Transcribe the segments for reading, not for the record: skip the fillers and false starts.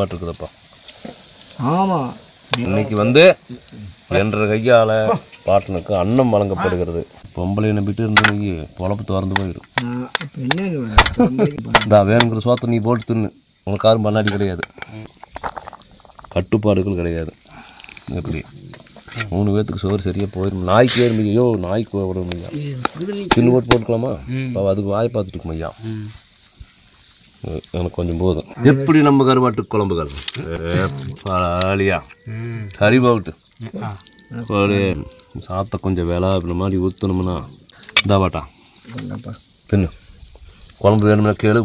பாட்டு இருக்குதப்பா. ஆமாம், இன்னைக்கு வந்து என்ற கையால் பாட்டனுக்கு அன்னம் வழங்கப்படுகிறது. பொம்பளை நம்பிட்டு இருந்தவங்க பொழப்பு திறந்து போயிடும். இந்த வேணுங்கிற சோத்தை நீ போட்டு தின்னு, உங்களுக்கு யாரும் பண்ணாடி கிடையாது, கட்டுப்பாடுகள் கிடையாது. எப்படி 3 பேர்த்துக்கு சோறு சரியாக போயிடும். நாய்க்கு வேணும் ஐயோ, நாய்க்கு விடணும் ஐயா, தின்னு போட்டு போட்டுக்கலாமா? அதுக்கு வாய் பார்த்துட்டு இருக்கும் ஐயா, எனக்கு கொஞ்சம் போதும். எப்படி நம்ம கருவாட்டு குழம்புகள் பாலியா கறி போட்டு ஒரு சாத்த கொஞ்சம் வேலை அப்படின்ற மாதிரி ஊற்றணும்னா இதாவாட்டா தின்னு. குழம்பு வேணும்னா கேளு.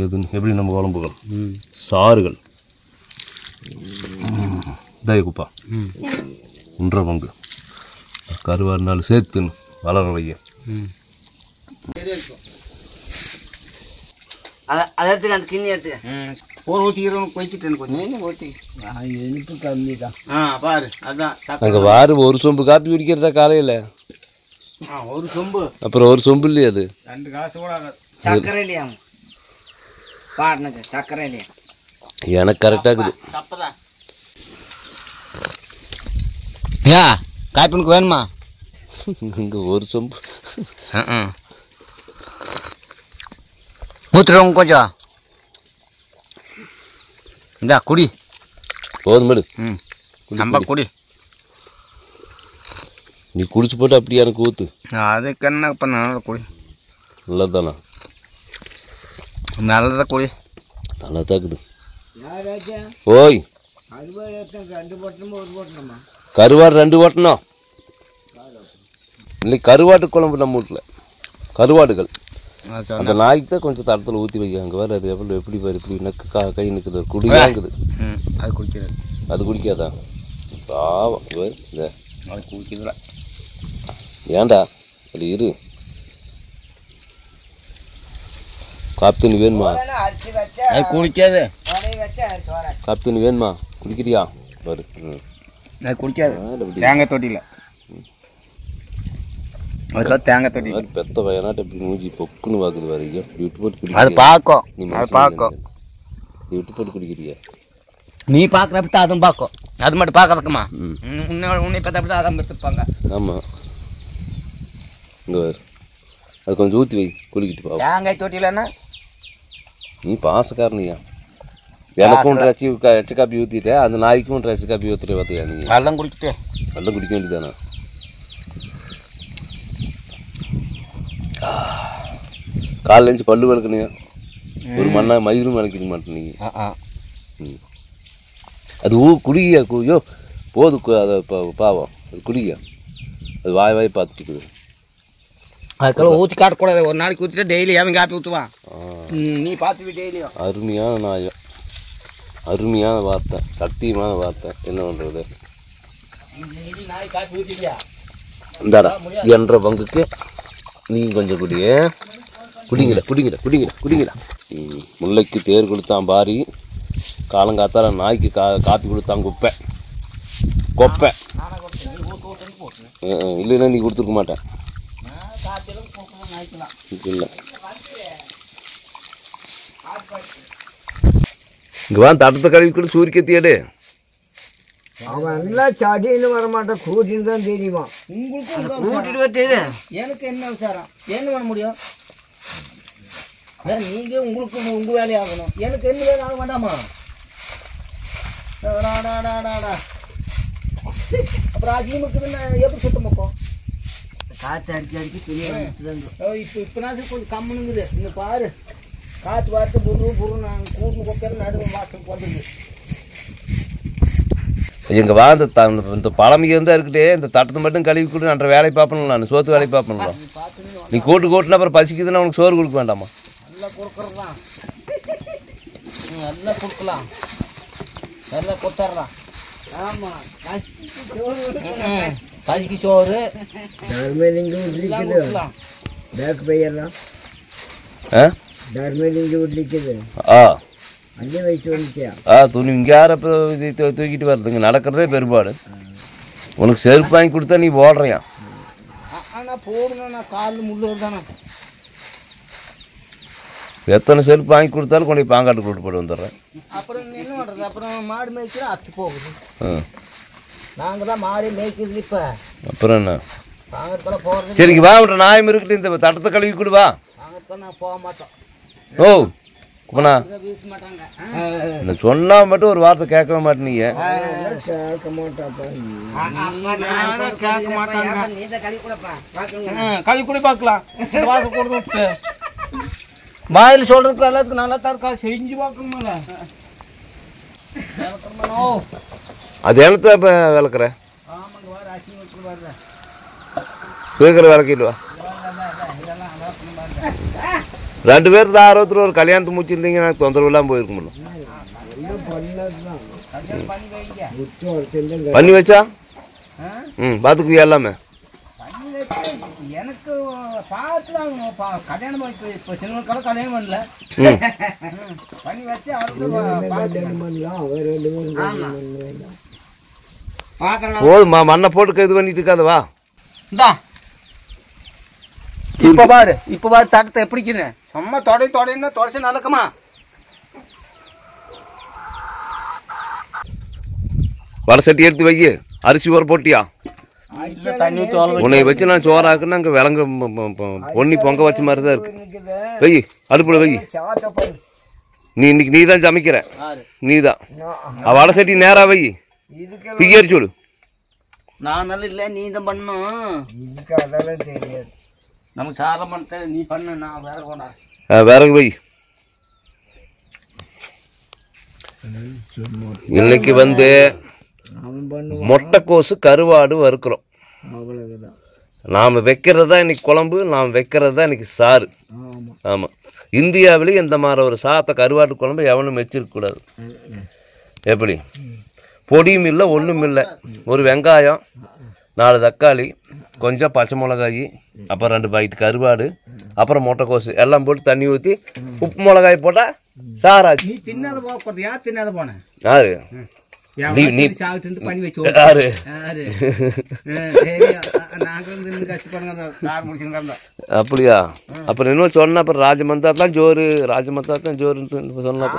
எது எப்படி நம்ம குழம்புகள் சாறுகள் இதாய குப்பா 1.5 பங்கு கருவாடுனாலும் சேர்த்துன்னு வளர வைய. அதை எடுத்துக்க, அந்த கிண்ணி எடுத்துக்க. ஒரு ஊற்றிக்கிறோம் கொய்ச்சிட்டேன், கொஞ்சம் ஊற்றி இனிப்பு கம்மி தான். பாரு அதான் அங்கே வாரு ஒரு சொம்பு காப்பி குடிக்கிறதா காலையில், ஒரு சொம்பு, அப்புறம் ஒரு சொம்பு இல்லையா அது 2 காசு கூட சர்க்கரை இல்லையா பாருங்க, சர்க்கரை இல்லையா எனக்கு கரெக்டாக இருக்குது. தப்பதான் யா காய்ப்பனுக்கு வேணுமா? இங்கே ஒரு சொம்பு ஊற்றுறவங்க கொஞ்சம் இந்தா குடி, போதும் மேடு. நம்ம குடி, நீ குடிச்சு போட்டு அப்படியே எனக்கு ஊற்று. அதுக்கு என்ன பண்ண குடி, நல்லதானா? நல்லதாக குடி, நல்லா தாக்குது. ஓய் கருவாடு 2 போட்டணும். இன்னைக்கு கருவாட்டு குழம்பு நம்ம வீட்டில் கருவாடுகள். அந்த நாய்க்கு தான் கொஞ்சம் தரத்தில் ஊற்றி வைக்க. அங்கே வேறு அது எப்படி பாரு, இப்படி நக்கு கை நிற்குது, குடியாங்குது. அது குடிக்கிறது, அது குடிக்காதா? பாவம் இல்லை, அது குடிக்கிறதுல ஏன்டா அது இரு. காப்பி தண்ணி வேணுமா? அது குடிக்காது. காப்பி தண்ணி வேணுமா? குடிக்கிறியா? பாரு அது குடிக்காது. தேங்காய் தொட்டியில் அதுக்காக தேங்காய் தொட்டி பெத்த பையனாட்ட இப்படி மூஞ்சி பொக்குன்னு பார்க்குது வரைக்கும். இப்படி விட்டு போட்டு குடி. அது பார்க்கும், அது பார்க்கும். நீ விட்டு போட்டு குடிக்கிறியா? நீ பார்க்குறப்ப அதுவும் பார்க்கும். அது மட்டும் பார்க்கறதுக்குமா? உன்னை பார்த்தா அதான் எடுத்துப்பாங்க. ஆமாம், இங்கே வேறு அது கொஞ்சம் ஊற்றி வை, குளிக்கிட்டு பா. தேங்காய் தொட்டிலன்னா நீ பாசக்காரனியா? எனக்கும் எச்ச காப்பி ஊற்றிட்டேன், அந்த நாய்க்கும் எச்ச காப்பி ஊற்றுட்டு பார்த்தியா? நீ அதெல்லாம் குடிச்சிட்டு நல்லா குடிக்க வேண்டியதானே? காலைல எழுந்து பல்லு விளக்குனியா? ஒரு மண்ணா மயிரும் விளக்கிக்க மாட்டேன் நீங்கள். அது குடியா? ஐயோ போது, அதை பாவம் அது குடியா? அது வாய் வாய் பார்த்துட்டு அதுக்கெல்லாம் ஊற்றி காட்டக்கூடாது. ஒரு நாளைக்கு ஊற்றிட்டு டெய்லி அவன் காப்பி ஊற்றுவான். நீ பார்த்துவி டெய்லியும். அருமையான நாயம், அருமையான வார்த்தை, சத்தியமான வார்த்தை. என்ன பண்ணுறது? நாய் காப்பி ஊற்றிட்டியா? இந்தாடா 2.5 பங்குக்கு நீ கொஞ்சம் குடிய. குடிங்கடா குடிங்கடா குடிங்கடா குடிங்கடா. முல்லைக்கு தேர் கொடுத்தான் பாரி, காலங்காத்தால நாய்க்கு காப்பி கொடுத்தான் குப்பை கொப்பை. இல்லைன்னா நீ கொடுத்துருக்க மாட்டேன். இல்லை இங்கே வா, தட்டத்தை கழுவி கூட சூரியக்கத்தியாடு. அவன் எல்லாம் சடின்னு வரமாட்டான், கூட்டின்னு தான் தெரியுமா? உங்களுக்கு கூட்டிட்டு வர தெரியும். எனக்கு என்ன விசாரம்? என்ன பண்ண முடியும்? நீங்கள் உங்களுக்கு உங்கள் வேலையாகணும், எனக்கு என்ன வேலை ஆக வேண்டாமா? அப்புறம் அதிகமாக எப்படி சுத்தம் பக்கம் காற்று அடிச்சு அடிச்சு துணியை இப்போ நான் கொஞ்சம் கம்முனுங்குது. இன்னும் பாரு, காற்று வார்த்தை பொருள் நாங்கள் கூட்டு கொப்பையில் நடுவு மாதம் வந்துடுது. எங்கள் வா, இந்த பழமைக்கு இருந்தால் இருக்கட்டே, இந்த தட்டத்தை மட்டும் கழுவி கூட அன்ற வேலை பார்ப்பணும். நான் சோத்து வேலை பார்ப்பணும்ல. நீ கூட்டுனா அப்புறம் பசிக்குதுன்னா உனக்கு சோறு கொடுக்க வேண்டாமா? நல்லா கொடுக்குறது தான், நல்லா கொடுக்கலாம், நல்லா கொடுத்துட்றான். ஆமாம், பசிக்கு சோறு பேக் பையெல்லாம் துணி இங்கே யார் அப்புறம் இது தூக்கிட்டு வர்றதுங்க? நடக்கிறதே பெரும்பாடு. உனக்கு செருப்பு வாங்கி கொடுத்தா நீ போடுறியா? ஆனால் போடுங்கண்ணா, காலில் முள்ளு தானே. எத்தனை செருப்பு வாங்கி கொடுத்தாலும் கொண்டு பாங்காட்டு கூட்டு போட்டு வந்துடுறேன். அப்புறம் என்ன பண்ணுறது? அப்புறம் மாடு மேய்க்கிறோம் அத்து போகுது. ஆ நாங்கள் தான் மாடு மேய்க்கிறது. இப்போ அப்புறம் என்ன வாங்கறதுக்கெல்லாம் போகிறது. சரிங்க வா விட்ற நாயம் இருக்குட்டு இந்த தட்டத்தை கழுவி கொடு வா. வாங்கறதுக்கெல்லாம் நான் போக மாட்டோம். ஓ குப்பனா வீச மாட்டாங்க. நான் சொன்னா மட்டும் ஒரு வார்த்தை கேட்கவே மாட்டேனீங்க. கேட்க மாட்டாப்பா. கேட்க மாட்டாங்க. நீ தான் கழுவி கூடப்பா. கழுவி கூட பார்க்கலாம். வாசல் கொடுத்து விட்டு வாயில் சொல்றதுக்கு எல்லாத்துக்கும் நல்லா தான் இருக்கா. செஞ்சு பார்க்கணுமில்ல. அது என்னத்த இப்போ விளக்குற? ஆமாங்க வர அசிங்க வச்சு வர்ற கேட்குற விளக்கிடுவா. ரெண்டு பேர் தான் ஆர்வத்தில் ஒரு கல்யாணத்து முடிச்சிருந்தீங்க எனக்கு தொந்தரவு இல்லாமல் போயிருக்க முடியும். பண்ணி வச்சா பார்த்துக்குவியா எல்லாமே? எனக்கு பார்த்துலாம் கல்யாணம் இப்போ சின்னவனுக்கெல்லாம் கல்யாணம் பண்ணல. பண்ணி வச்சு போதுமா மண்ணை போட்டு இது பண்ணிட்டு இருக்காது வா. இப்போ பாரு தட்டத்தை எப்படிக்குது. சும்மா தொடை தொடச்சு நடக்குமா? வடை சட்டி எடுத்து வை. அரிசி ஊற போட்டியா? தண்ணி உன்னை வச்சு நான் சோறாக்குன்னா அங்கே விலங்கு பொன்னி பொங்க வச்ச மாதிரி தான் இருக்கு. வை அடுப்புல வை. நீ இன்னைக்கு நீ தான் சமைக்கிற. நீ தான் வடை சட்டி நேராக வை. திக்கி அரிச்சு விடு. நான் நல்லா இல்லை நீ தான் பண்ணணும். இதுக்கு அதெல்லாம் தெரியாது. நமக்கு சாரம் பண்ணிட்டு நீ பண்ணு. நான் விறகு கொண்டா. விறகு வை. இன்னைக்கு வந்து மொட்டைக்கோசு கருவாடு வறுக்கிறோம். நாம் வைக்கிறது தான் இன்னைக்கு குழம்பு. நாம் வைக்கிறது தான் இன்னைக்கு சாறு. ஆமாம் இந்தியாவிலேயே இந்த மாதிரி ஒரு சாத்த கருவாட்டு குழம்பு எவனும் வச்சிருக்கக்கூடாது. எப்படி பொடியும் இல்லை ஒன்றும் இல்லை. ஒரு வெங்காயம் 4 தக்காளி கொஞ்சம் பச்சை மிளகாய் அப்புறம் 2 பாக்கெட் கருவாடு அப்புறம் முட்டைக்கோசு எல்லாம் போட்டு தண்ணி ஊற்றி உப்பு மிளகாய் போட்டால் சாராச்சு. நீ தின்னாத போகிறது. யார் தின்னாத போனேன்? யாரு நீ சாப்பிட்டு பண்ணி வச்சு யாரு அப்படியா? அப்புறம் இன்னும் சொன்ன அப்புறம் ராஜமந்தா தான் ஜோறு சொன்ன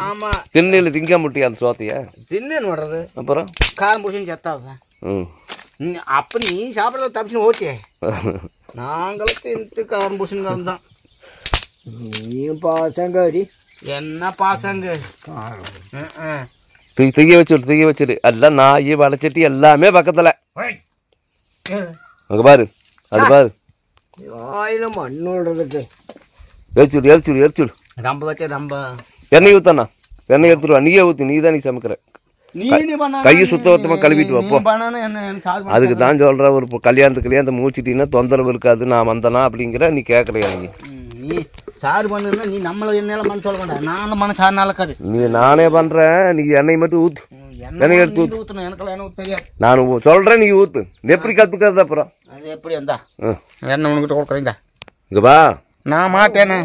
திண்ணையில் திங்க முட்டியா அந்த சோத்தைய தின்னு வர்றது. அப்புறம் காரம் முடிச்சுன்னு செத்தாதான். அப்போ நீ சாப்பிட்றத தப்பிச்சுன்னு ஓகே. நாங்களும் தின்ட்டு காரம் முடிச்சுன்னு தான். நீ பாசங்க அடி என்ன பாசங்க திங்க வச்சிரு எல்லாம் நாய் வளைச்சட்டி எல்லாமே பக்கத்தில். அங்கே பாரு அது பாரு வாயில மண் விடுறதுக்கு எரிச்சுடு ரொம்ப வச்சு ரொம்ப எண்ணெய் ஊத்தாண்ணா. எண்ணெய் எடுத்துருவா. நீயே ஊற்றி நீ தான் நீ சமைக்கிற. கையை சுத்தமாக கழுவிட்டு வைப்போ. அதுக்கு தான் சொல்கிற ஒரு கல்யாணத்தை மூச்சிட்டீங்கன்னா தொந்தரவு இருக்காது. நான் வந்தனா அப்படிங்கிற நீ கேட்குறியா? நீ சாறு பண்ணுன்னா நீ நம்மள எண்ணெயில் மண் சொல்ல வேண்டாம். நானும் மன சாறு நடக்காது. நீ நானே பண்ணுறேன். நீ எண்ணெய் மட்டும் ஊற்று. எண்ணெய் எடுத்து ஊற்றணும். எனக்கெல்லாம் எனக்கு தெரியாது. நான் சொல்கிறேன் நீ ஊற்று. எப்படி கற்றுக்கிறது அப்புறம்? அது எப்படி வந்தா எண்ணெய் உனக்கிட்ட கொடுக்குறீங்க. இங்கே வா. நான் மாட்டேனே.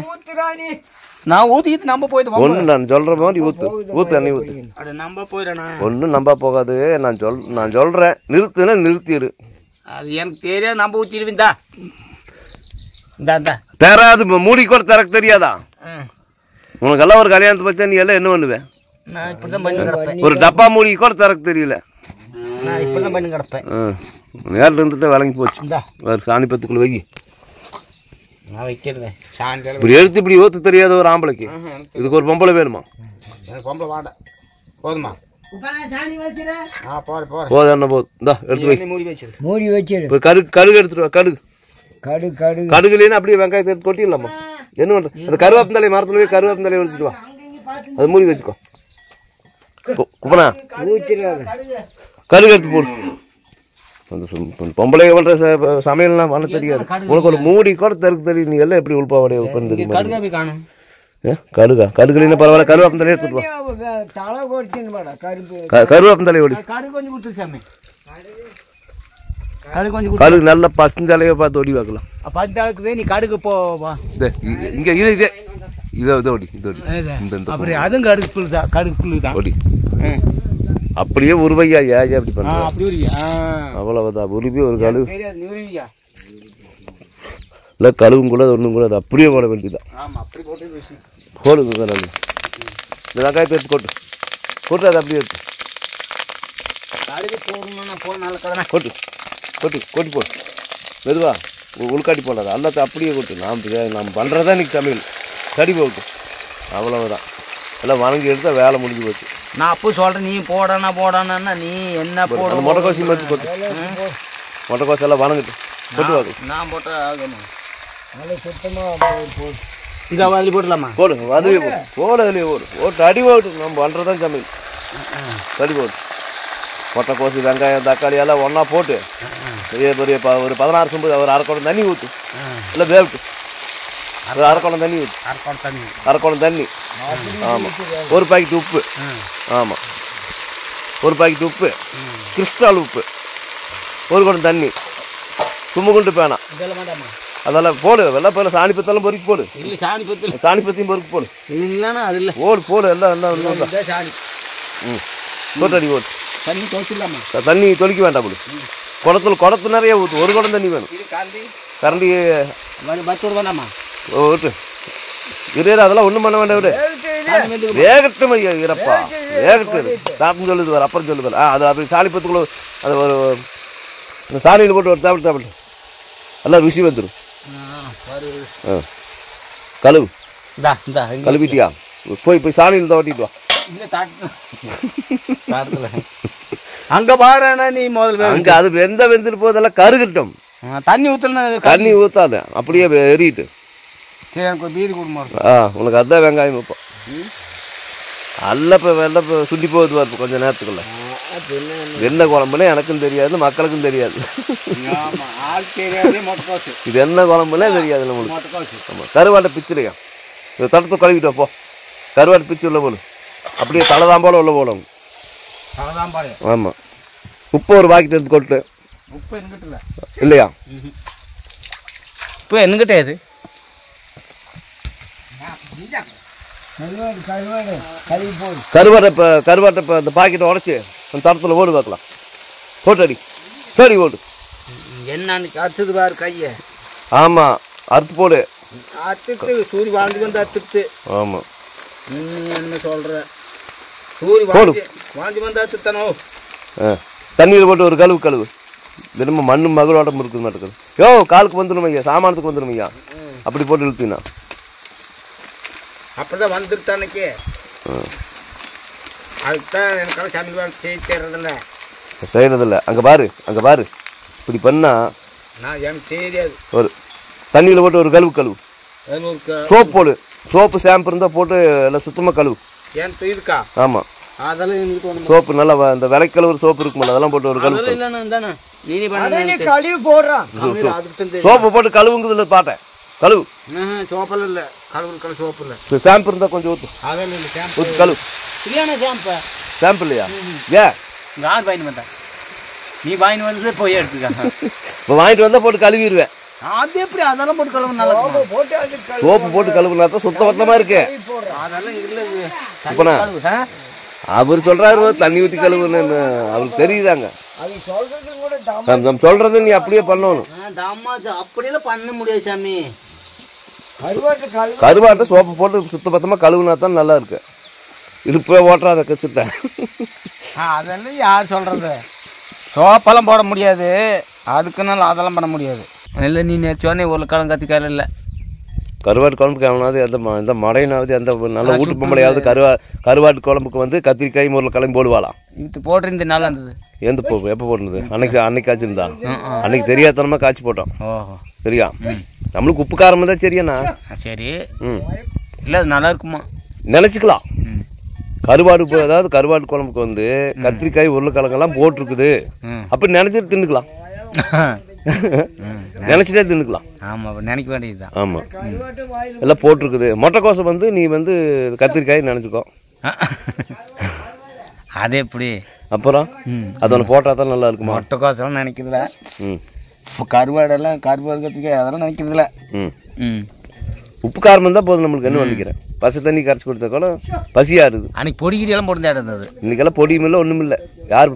நான் ஊற்றிட்டு நம்ம போயிட்டு ஒன்று நான் சொல்கிற மாதிரி ஊற்று எண்ணெய் ஊற்று. அது நம்ப போயிடணா ஒன்றும் நம்ப போகாது. நான் சொல்கிறேன் நிறுத்துனா நிறுத்திடு. அது எனக்கு தெரியாது. நம்ப ஊற்றிடுவீந்தா இந்தா தராது மூடி கூட திறக்க தெரியாதா உனக்கெல்லாம்? ஒரு கல்யாணத்தை பற்றி நீ எல்லாம் என்ன பண்ணுவேன்? நான் இப்படி தான் பண்ணி கிடப்பேன். ஒரு டப்பா மூடி கூட திறக்க தெரியல. நான் இப்படி தான் பண்ணி கிடப்பேன். நேரில் இருந்துட்டு விளங்கி போச்சு. சாணி பத்துக்குள்ள வை. நான் வைக்கிறேன் சாயங்காலம். இப்படி எடுத்து இப்படி ஊற்ற தெரியாத ஒரு ஆம்பளைக்கு இதுக்கு ஒரு பொம்பளை வேணுமா? எனக்கு பொம்பளை வாடா போதுமா? போதும் என்ன போதும். இந்தா எடுத்து வை. மூடி வச்சிரு. இப்போ கடுகு எடுத்துட்டு வா. கடுகுலேன்னு அப்படியே வெங்காயத்தை எடுத்து கொட்டிடலாமா? என்ன பண்ணுற? அந்த கருவேப்பந்தலை மரத்துல போய் கருவேப்பந்தலை எடுத்துட்டு வா. அது மூடி வச்சுக்கோ. குப்பனா கடுகு எடுத்து போடு. பொம்பளை பண்ணுற சமையல்லாம் பண்ண தெரியாது. உனக்கு ஒரு மூடி கூட தெருக்கு தெரியும். நீ எல்லாம் எப்படி உள்பாவடைய உட்காந்து கடுகுலின்னு பரவாயில்ல. கருவேப்பந்தலை எடுத்துட்டு வா. கருவேப்பந்தலை ஓடி கடுகு நல்லா பசுந்தலையை பார்த்து ஓடி வைக்கலாம். பசுந்தலைக்கு நீ கடுகு போவா. இங்கே இது இதை ஓடி அதுவும் கடுகு புல் தான். கடுகு புல் தான் ஓடி அப்படியே உருவையா. ஏன் அப்படி பண்ண? அவ்வளவுதான் உருவி ஒரு கழுவு இல்லை. கழுவும் கூட ஒன்றும் கூட அது அப்படியே போட வேண்டியதான். போடுங்க இந்த வெங்காயத்தை எடுத்து கொட்டு. போட்டு அதை அப்படியே எடுத்து கழுவி போடணும்னா போட நல்ல கதை கொட்டு கொட்டு கொட்டி போடு மெதுவா உள்காட்டி போடாது எல்லாத்தையும் அப்படியே கொட்டு நாம் பண்ணுறதா இன்றைக்கி சமையல் கறி போட்டு அவ்வளவுதான் எல்லாம் வணங்கி எடுத்தால் வேலை முடிஞ்சு போச்சு. நான் அப்போ சொல்கிறேன் நீ போடானா நீ என்ன போட அந்த முட்டைக்கோசி மாதிரி கொட்டு முட்டைக்கோசி எல்லாம் வணங்கிட்டு கொட்டு வாங்க. நான் போட்டால் ஆகணும் நல்லா சுத்தமாக இந்த வதலி போடலாமா? போடு வதவி போடு அதுலேயே போட்டு அடி போட்டு நம்ம பண்ணுறதான் சமையல் கறி போட்டு முட்டைக்கோசி வெங்காயம் தக்காளி எல்லாம் ஒன்றா போட்டு பெரிய ஒரு 16 சொம்பு ஒரு அரை குடம் தண்ணி ஊற்று இல்லை வேவிட்டு ஒரு அரை குடம் தண்ணி ஊற்று அரை குடம் தண்ணி. ஆமாம் ஒரு பாக்கெட் உப்பு. ஆமாம் ஒரு பாக்கெட் உப்பு கிறிஸ்டால் உப்பு ஒரு குடம் தண்ணி தும்முகுண்டு பேனா அதெல்லாம் போடு வெள்ளை போல சாணி பத்தெல்லாம் பொறுக்கி போடு. இல்லை சாணி பத்தியும் பொறுக்கி போடு. இல்லைன்னா அது இல்லை போடு எல்லாம் சாணி போட்டு அடி போடு. தண்ணி துவைச்சிடலாமா? தண்ணி தொளிக்க வேண்டாம் போடு. குடத்து நிறைய ஊற்று ஒரு குடம் தண்ணி வேணும். கரண்டி பச்சோடு வேண்டாமா? ஓட்டு இரு அதெல்லாம் ஒன்றும் பண்ண வேண்டாம் விடு. வேகட்டும் ஐயா இறப்பா வேகட்டு சாப்பிட்டு சொல்லுது வர அப்புறம் சொல்லுது. அது அப்படி சாணி பத்துக்குள்ள அது ஒரு சாணியில் போட்டு ஒரு சாப்பிட்டு எல்லாம் ருசி வந்துடும். கழுவு கழுவிட்டியா? போய் சாணியில் தவட்டிட்டு வா. அங்கே பாருண்ணா நீ முதல்ல அங்கே அது வெந்துட்டு போதெல்லாம் கருகட்டும். தண்ணி ஊற்றணும். தண்ணி ஊற்றாத அப்படியே எறிட்டு. சரி எனக்கு ஒரு பீதி கொடுமா. உனக்கு அதான் வெங்காயம் வைப்போம். அல்லப்போ வெள்ளப்போ சுண்டி போகுது பார்ப்போம் கொஞ்சம் நேரத்துக்குள்ள. என்ன குழம்புன்னு எனக்கும் தெரியாது மக்களுக்கும் தெரியாது. இது என்ன குழம்புனே தெரியாது நம்மளுக்கு. ஆமாம் கருவாட்டை பிச்சுலையா இதை தடுத்து கழுவிட்டோம் போ. கருவாட்டை பிச்சு உள்ள போகணும் அப்படியே தலைதான் போல உள்ள போகணும். ஆமாம் உப்பு ஒரு பாக்கெட் எடுத்து கொட்டு. உப்பு என்கிட்ட இல்லையா? உப்பு என்கிட்ட இது கருவாட்டை இப்போ அந்த பாக்கெட்டை உடச்சி அந்த தரத்தில் ஓடு பார்க்கலாம். போட்டு அடி சரி ஓடு. என்னன்னு அறுத்துது பாரு கையை. ஆமாம் அறுத்து போடு. அறுத்துட்டு சூரிய வாழ்ந்து வந்து அறுத்துட்டு. ஆமாம் என்ன சொல்கிற சூரிய வாழ்ந்து வந்து அறுத்துத்தானோ. தண்ணியில் போட்டு ஒரு கழுவு தினமும் மண்ணும் மகளோட்டம் இருக்குது மாட்டேங்குது. யோ காலுக்கு வந்துடும் ஐயா சாமானத்துக்கு வந்துடும் ஐயா அப்படி போட்டு இழுத்துனா அப்படிதான் வந்துருத்தா அன்னைக்கு. அதுக்குதான் எனக்காக சமையல் செய்யறதில்ல. அங்கே பாரு இப்படி பண்ணா நான் எனக்கு தெரியாது. ஒரு தண்ணியில் போட்டு ஒரு கழுவு சோப்பு போடு. சோப்பு ஷாம்பு இருந்தால் போட்டு எல்லாம் சுத்தமாக கழுவு. ஏன் இருக்கா? ஆமாம் அதெல்லாம் சோப்பு நல்லா இந்த விலைக்கழுவு சோப்பு இருக்குமில்ல அதெல்லாம் போட்டு ஒரு கழுவு. கழுவி போடுறான் சோப்பு போட்டு கழுவுங்கிறதுல பாட்டேன் கழுவு. சோப்பெல்லாம் இல்லை கழுவு சோப்பு இல்லை. ஷாம்பு இருந்தால் கொஞ்சம் ஊற்று. அதெல்லாம் இல்லை ஷாம்பு ஊற்று கழுவு. இல்லையாண்ணா ஷாம்பு இல்லையா? ஏன் யார் வாங்கி வந்தா? நீ வாங்கி வந்து போய் எடுத்துக்க. இப்போ வாங்கிட்டு வந்தால் போட்டு கழுவிடுவேன். அது எப்படி அதெல்லாம் போட்டு கழுவு நல்லா சோப்பு போட்டு கழுவுனா தான் சுத்தமாக இருக்கு. அதெல்லாம் இல்லை இப்போண்ணா அவர் சொல்கிறாரு தண்ணி ஊற்றி கழுவுன்னு அவருக்கு தெரியுதாங்க. நம்ம சொல்றது நீ அப்படியே பண்ணணும். அப்படியெல்லாம் பண்ண முடியாது சாமி. கருவாட்டை சோப்பு போட்டு சுத்தபத்தமாக கழுவுனா தான் நல்லா இருக்கு. இருப்பே ஓட்டுறாத கச்சுட்டேன். அதெல்லாம் யார் சொல்கிறது? சோப்பெல்லாம் போட முடியாது அதுக்குனால அதெல்லாம் பண்ண முடியாது. இல்லை நீ நேற்று உருளைக்கிழங்கு கத்திக்கார இல்லை கருவாட்டு குழம்புக்கு எவனாவது எந்த மடையினாவது எந்த நல்ல வீட்டு பொம்பளையாவது கருவாட்டு குழம்புக்கு வந்து கத்திரிக்காய் உருளைக்கிழங்கு போடுவாளாம். இது போட்டிருந்த நல்லா இருந்தது. எப்போ போட்டுருது? அன்னைக்கு காய்ச்சிருந்தா அன்னைக்கு தெரியாதனமாக காய்ச்சி போட்டோம். ஓஹோ சரியா? நம்மளுக்கு உப்பு காரமாக தான் சரியாண்ணா. சரி இல்லை அது நல்லா இருக்குமா நினச்சிக்கலாம். அதாவது கருவாட்டு குழம்புக்கு வந்து கத்திரிக்காய் உருளைக்கிழங்கெல்லாம் போட்டிருக்குது அப்படி நினச்சிட்டு தின்னுக்கலாம். நினச்சிட்டே தின்னுக்கலாம். ஆமாம் நினைக்க வேண்டியதுதான். ஆமாம் எல்லாம் போட்டிருக்குது. முட்டைக்கோசை வந்து நீ வந்து கத்திரிக்காய் நினச்சிக்கோ. அது எப்படி அப்புறம் அது ஒன்று போட்டால் தான் நல்லா இருக்குமா? முட்டைக்கோசெல்லாம் நினைக்கிறதுல. இப்போ கருவாடு கத்திரிக்காய் அதெல்லாம் நினைக்கிறதுல. உப்பு காரம் இருந்தால் போதும் நம்மளுக்கு. என்ன பண்ணிக்கிறேன் பசு தண்ணி கரைச்சி கொடுத்தா கூட பசியாக இருக்குது. அன்றைக்கி பொடிக்கிட்டெல்லாம் போட்டு இருந்தது. இன்றைக்கெல்லாம் பொடியும் இல்லை ஒன்றும் இல்லை. யார்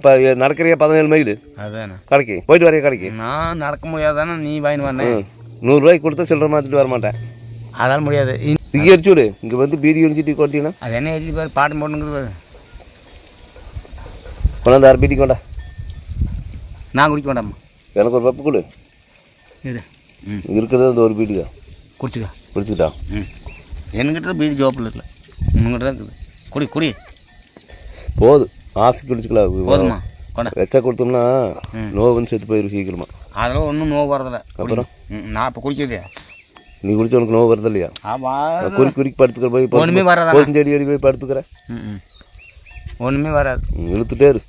நடக்கிறியா 17 மைல் அதுதானே கடைக்கு போயிட்டு வரையா? கடைக்கு நான் நடக்க முடியாதானே நீ வாங்கி வரேன். 100 ரூபாய்க்கு கொடுத்தா சில்லற மாற்றிட்டு வர மாட்டேன். அதெல்லாம் முடியாது. இங்கே எரிச்சுடு இங்கே வந்து பீடி எரிஞ்சிட்டு கொட்டினா அது என்ன எரிச்சு பாரு பாட்டு போட்டுங்கிறது. கொண்டாந்து அரை பீட்டி கொண்டா. நான் குடிக்க வேண்டாம்மா. எனக்கு ஒரு பப்பு கொடு. இது இருக்கிறது அந்த ஒரு பீட்டிக்கா குடிச்சுக்கா. குடிச்சுக்கிட்டா. என்கிட்ட தான் பீடி ஜோப்பில் இல்லை, உங்ககிட்ட தான் இருக்குது. குடி குடி போதும், ஆசைக்கு குடிச்சுக்கலாம். போதுமா கொண்டா. எச்சா கொடுத்தோம்னா நோவுன்னு செத்து போயிடும் சீக்கிரமா. அதெல்லாம் ஒன்றும் நோவு வரதில்ல. அப்புறம் நான் இப்போ குடிக்கிறதே. நீ குடிச்ச உனக்கு நோவு வருது இல்லையா? குறிக்கி குறிக்கி படுத்துக்கிற போய் ஒன்றுமே வராது. செடி அடி போய் படுத்துக்கிறேன். ஒன்றுமே வராது. இழுத்துட்டே இரு.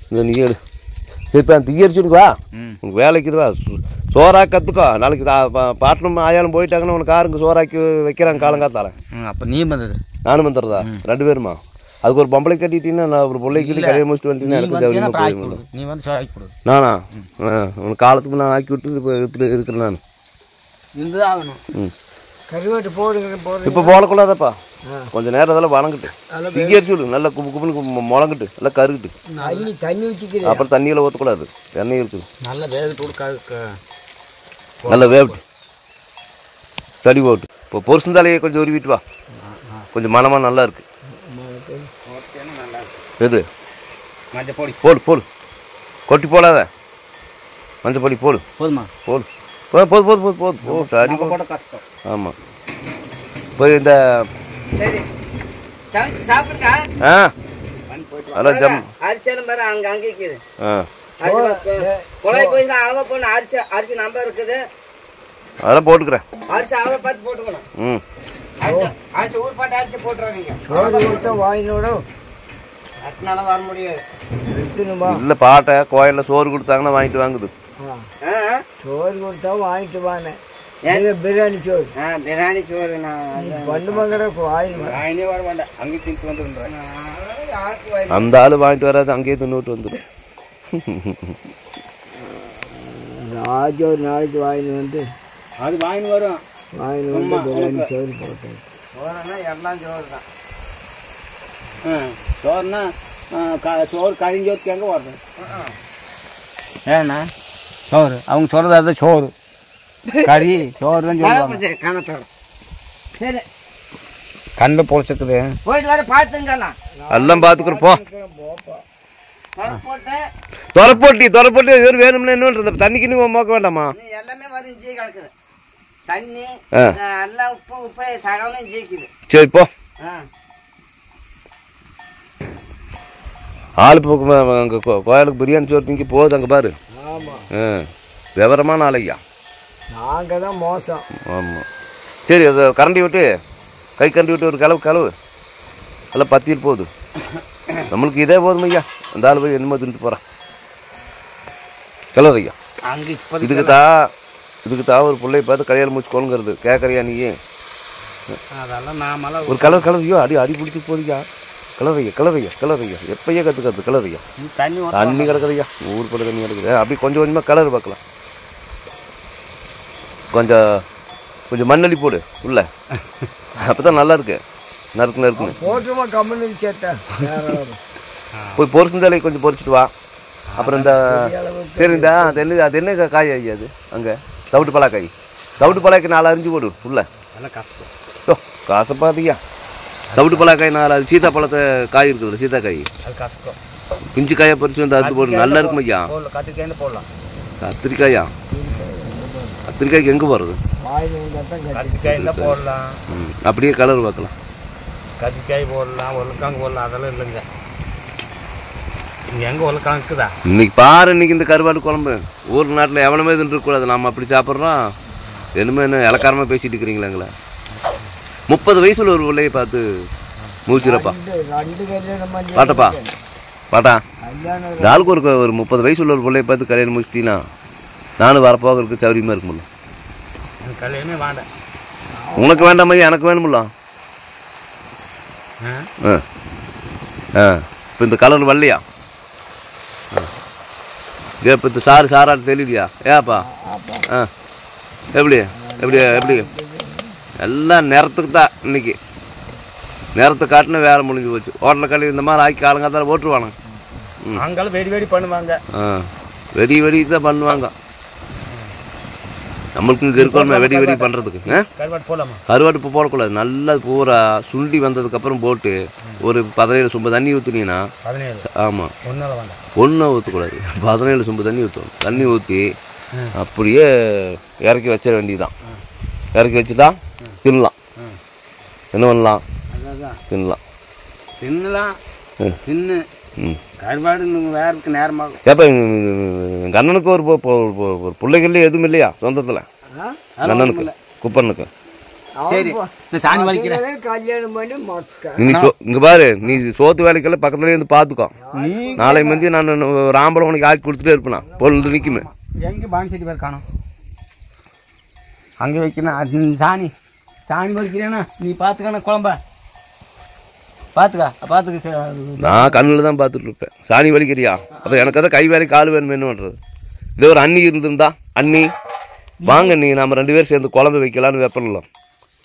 இல்லை நீ எடு. சரி இப்போ தீயரிச்சுனுக்கு வா. உனக்கு வேலைக்கு வா. சோறாக்கி கற்றுக்கோ. நாளைக்கு பாட்டணும் ஆயாலும் போயிட்டாங்கன்னு உனக்கு காருங்க சோறாக்கி வைக்கிறாங்க காலங்காத்தால. அப்போ நீ வந்தது நானும் வந்துடுறதா? 2 பேருமா? அதுக்கு ஒரு பொம்பளை கட்டிட்டீங்கன்னா நான் ஒரு பிள்ளைக்கு கல்யாணம் முடிச்சுட்டு வந்துட்டீங்கன்னா எனக்கு நீ வந்து சோறாக்கி கொடு. நானா உனக்கு காலத்துக்கு நான் ஆக்கி விட்டு இப்போ இருக்கிறேன் நான். இருந்துதான் ஆகணும். கருவாட்டு போடுங்க போடுங்க. இப்போ போடக்கூடாதப்பா. கொஞ்சம் நேரம் அதெல்லாம் வணங்கிட்டு தீயரிச்சு விடு. நல்லா குப்பு குப்புன்னு முளங்கிட்டு நல்லா கருகிட்டு தண்ணி வச்சுக்கிறேன். அப்புறம் தண்ணியில் ஊற்றக்கூடாது. எண்ணெய் இருக்குது. நல்லா வேகட்டு நல்லா வேவிட்டு தடி போட்டு. இப்போ பொருசுந்தாலையை கொஞ்சம் உருவிட்டு வா. கொஞ்சம் மனமாக நல்லா இருக்கு. எது மஞ்சள் பொடி போடு போடு. கொட்டி போடாத. மஞ்சள் பொடி போடு. போதுமா? போடு போது போது போது போது போது போட்டு அடி போட கஷ்டம். ஆமாம். போய் இந்த சரி சாப்பிடுங்க. அதான் ஜம் அரிசியெல்லாம் பாரு அங்கே அங்கே இருக்குது. குழாய் போய் அளவாக போன அரிசி அரிசி நம்பர் இருக்குது. அதெல்லாம் போட்டுக்கிறேன். அரிசி அளவை பார்த்து போட்டுக்கணும். அரிசி ஊர் பாட்டு அரிசி போட்டுறாதீங்க. வாயினோட அட்டனால வர முடியாது. இல்லை பாட்டை கோயிலில் சோறு கொடுத்தாங்கன்னா வாங்கிட்டு வாங்குது. சோறு கொடுத்தா வாங்கிட்டு வாங்க. பிரியாணி சோறு. பிரியாணி சோறு நான் பண்ணு மங்கட வாயினே வர வேண்டாம். அங்கே தின்ட்டு வந்துடுறேன். அந்த ஆள் வாங்கிட்டு வராது, அங்கேயே தின்னுட்டு வந்துடும். ராஜா ஒரு நாளைக்கு வாங்கிட்டு வந்து அது வாங்கிட்டு வரும். வாங்கிட்டு வந்து பிரியாணி சோறு போட்டேன். சோறுனா எல்லாம் சோறு தான். சோறுனா சோறு கரிஞ்சோத்துக்கு எங்கே வருது? ஏண்ணா சோறு அவங்க சொல்கிறது அதுதான் சோறு. கறி சோறு தான் சொல்லுவாங்க. கணத்தோட சரி கண்ணில் பொழிச்சுக்குது. போயிட்டு வர பார்த்துங்கலாம். எல்லாம் பார்த்துக்குறோம். போ தொலைப்போட்டி தொலைப்போட்டி எதுவும் வேணும்னா இன்னொன்று தண்ணிக்கு நீ மோக்க வேண்டாமா? எல்லாமே வரும் ஜீ கிடக்குது. தண்ணி எல்லாம் உப்பு உப்பு சகலம் ஜீக்குது. சரி போ. ஆளு போக்கு அங்கே கோயிலுக்கு பிரியாணி சோறு திங்க போகுது. அங்கே பாரு. விவரமான ஆளையா. நாங்கள் தான் மோசம். ஆமாம். சரி அதை கரண்டி விட்டு கை கரண்டி விட்டு ஒரு கலவு எல்லாம் பத்தியில் போகுது. நம்மளுக்கு இதே போதும் ஐயா. அந்த ஆள் போய் என்னமோ தின்ட்டு போகிறான். கிளறு ஐயா. இதுக்கு தான் ஒரு பிள்ளைய பார்த்து கல்யாணம் முடிச்சு கொள்ளுங்கிறது கேட்குறியா நீ? அதெல்லாம் நாமெல்லாம் ஒரு கலவையோ அடி பிடிச்சி போதியா. கிளறையா எப்பயே கற்றுக்கிறது கிளறையா. தண்ணி கிடக்குதுய்யா. ஊர் போட தண்ணி கிடக்குது. அப்படி கொஞ்சம் கொஞ்சமாக கலர் பார்க்கலாம். கொஞ்சம் மண்ணள்ளி போடு உள்ள. அப்போ தான் நல்லா இருக்கு. நறுக்குன்னு போட்டுமா கம்மனு சேர்த்தேன். போய் பொரிசுந்தாலே கொஞ்சம் பொரிச்சிட்டு வா. அப்புறம் இந்த சரி இந்த அது என்ன காய் ஐயா அது? அங்கே தவிட்டு பலாக்காய். தவிட்டு பலாக்காய் 4 அரிஞ்சு போடு உள்ள. ஓ காசப்பாதியா. தவிட்டு பலாக்காய் 4 சீத்தாப்பழத்தை காய் இருக்குது. சீத்தாக்காய் பிஞ்சு காயை பறிச்சு வந்து அறுத்து போடு. நல்லா இருக்கும் ஐயா. போடலாம். கத்திரிக்காயா? கத்திரிக்காய்க்கு எங்கே போகிறது? போடலாம். அப்படியே கலர் பார்க்கலாம். கத்திரிக்காய் போடலாம், உருளைக்கிழங்கு போடலாம். அதெல்லாம் இல்லைங்க. இங்கே எங்கே உருளைக்கிழங்கு இருக்குதா? இன்னைக்கு பாரு. இன்னைக்கு இந்த கருவாடு குழம்பு ஊர் நாட்டில் எவனுமே தின்றுக்கூடாது. நம்ம அப்படி சாப்பிட்றோம். என்னமே என்ன இலக்காரமாக பேசிட்டு இருக்கிறீங்களா எங்களை? 30 வயசுல ஒரு பிள்ளையை பார்த்து மூச்சுறப்பா. பாட்டா இந்த ஆளுக்கு ஒரு 30 வயசு உள்ள ஒரு பிள்ளையை பார்த்து கல்யாணம் முடிச்சிட்டீங்கன்னா நானும் வரப்போகிறதுக்கு சௌரியமாக இருக்குமில்ல? கல்யாணமே வேண்டாம். உனக்கு வேண்டாம் ஐயா, எனக்கு வேணுமில்ல? இப்போ இந்த கலர் வரலையா? இப்போ இந்த சாராட்டு தெரியலையா? ஏப்பா எப்படி எல்லாம் நேரத்துக்கு தான். இன்னைக்கு நேரத்தை காட்டினா வேலை முடிஞ்சு போச்சு. ஹோட்டலில் கல்வி இந்த மாதிரி ஆக்கி காலங்காத்தால ஓட்டுருவாங்க. அங்கெல்லாம் வெடி பண்ணுவாங்க. வெடி தான் பண்ணுவாங்க. நம்மளுக்கு இங்கே இருக்கணுமே வெடி வெடி பண்ணுறதுக்கு. கருவாட்டு போடலாமா? கருவாட்டு இப்போ போடக்கூடாது. நல்லா பூரா சுண்டி வந்ததுக்கப்புறம் போட்டு ஒரு 17 சொம்பு தண்ணி ஊற்றுனீங்கன்னா. 17? ஆமாம். ஒன்றும் ஊற்றக்கூடாது. 17 சொம்பு தண்ணி ஊற்றணும். தண்ணி ஊற்றி அப்படியே இறக்கி வச்சிட வேண்டியதுதான். இறக்கி வச்சுட்டா தின்னலாம். என்ன பண்ணலாம்? தின்னலாம். தின்னு கருவாடு வேறதுக்கு நேரமாகும். ஏப்பா எங்கள் அண்ணனுக்கு ஒரு பிள்ளைகள் எதுவும் இல்லையா சொந்தத்தில்? அண்ணனுக்கு குப்பனுக்கு. சரி சாணி வலிக்கிறேன். கல்யாணம் பண்ணி நீ இங்கே பாரு, நீ சோத்து வேலைக்கெல்லாம் பக்கத்துலேயே இருந்து பார்த்துக்கோ. நாளை மந்தி நான் ஒரு ஆம்பளை உனக்கு ஆக்கி கொடுத்துட்டே இருப்பேனா பொழுது நிற்குமே. எங்கே பாண்டிச்சேரி பேர் காணும்? அங்கே வைக்கணும். சாணி வலிக்கிறேன்னா நீ பார்த்துக்கான குழம்ப பார்த்துக்க. நான் கண்ணில் தான் பார்த்துட்டு இருப்பேன். சாணி வலிக்கிறியா? அப்போ எனக்கு அதை கை வேலை கால் வேணும் என்ன பண்ணுறது? இதே ஒரு அண்ணி இருந்திருந்தா, அண்ணி வாங்க நீ நம்ம 2 பேரும் சேர்ந்து குழம்பு வைக்கலான்னு வைப்பலாம்.